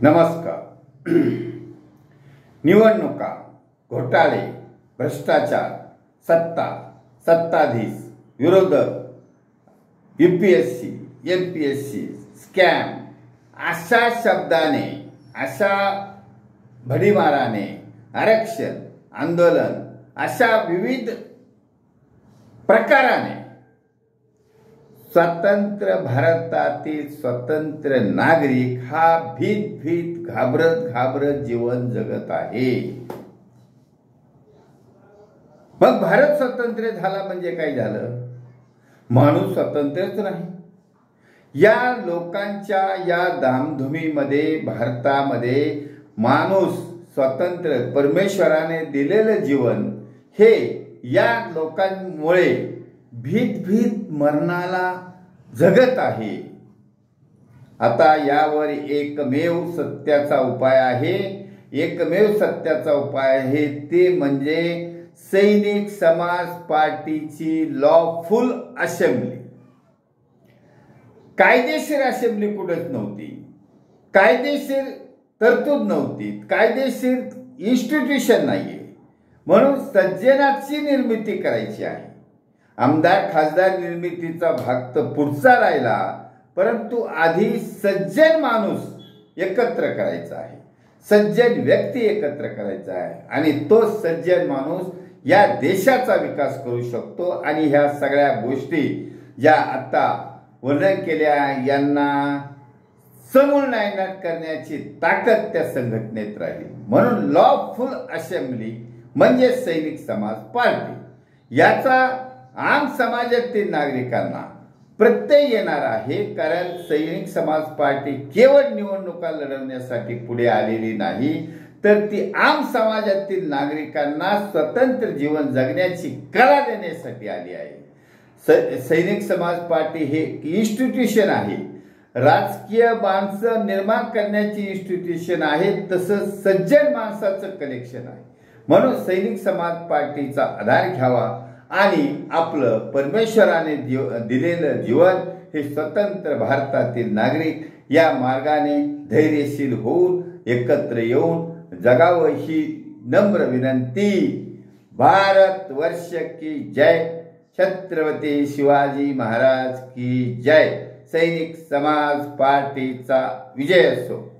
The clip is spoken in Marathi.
नमस्कार. निवडणुका, घोटाळे, भ्रष्टाचार, सत्ता, सत्ताधीश, विरोधक, UPSC, MPSC, स्कॅम अशा शब्दाने, अशा भडीमाराने, आरक्षण, आंदोलन अशा विविध प्रकाराने स्वतंत्र भारतातील स्वतंत्र नागरिक हा भीत घाबरत जीवन जगत आहे. मग भारत स्वतंत्र झाला म्हणजे काय झालं? माणूस स्वतंत्रच नाही. या लोकांच्या या धामधुमीमध्ये भारतामध्ये माणूस स्वतंत्र परमेश्वराने दिलेलं जीवन हे या लोकांमुळे भीत मरणाला जगत आहे. आता यावर एकमेव सत्याचा उपाय आहे. एकमेव सत्याचा उपाय आहे ते म्हणजे सैनिक समाज पार्टीची लॉफुल असेंब्ली. कायदेशीर असेंब्ली कुठेच नव्हती, कायदेशीर तरतूद नव्हती, कायदेशीर इन्स्टिट्यूशन नाहीये. म्हणून सज्जनाची निर्मिती करायची आहे. आमदार खासदार निर्मितीचा भाग तर पुढचा राहिला, परंतु आधी सज्जन माणूस एकत्र करायचा आहे, सज्जन व्यक्ती एकत्र करायचा आहे आणि तो सज्जन माणूस या देशाचा विकास करू शकतो. आणि ह्या सगळ्या गोष्टी ज्या आता वर्णन केल्या यांना समूळ नायनाट करण्याची ताकद त्या संघटनेत राहील. म्हणून लॉफुल असेंब्ली म्हणजे सैनिक समाज पार्टी याचा आम समाजातील नागरिकांना प्रत्यय येणार आहे. कारण सैनिक समाज पार्टी केवळ निवडणुका लढवण्यासाठी पुढे आलेली नाही, तर ती आम समाजातील नागरिकांना स्वतंत्र जीवन जगण्याची कला देण्यासाठी आली आहे. सैनिक समाज पार्टी हे इन्स्टिट्यूशन आहे, राजकीय माणसं निर्माण करण्याची इन्स्टिट्यूशन आहे, तसंच सज्जन माणसाचं कलेक्शन आहे. म्हणून सैनिक समाज पार्टीचा आधार घ्यावा आणि आपलं परमेश्वराने दिलेलं जीवन हे स्वतंत्र भारतातील नागरिक या मार्गाने धैर्यशील होऊन एकत्र येऊन जगावं ही नम्र विनंती. भारत वर्ष की जय. छत्रपती शिवाजी महाराज की जय. सैनिक समाज पार्टीचा विजय असो.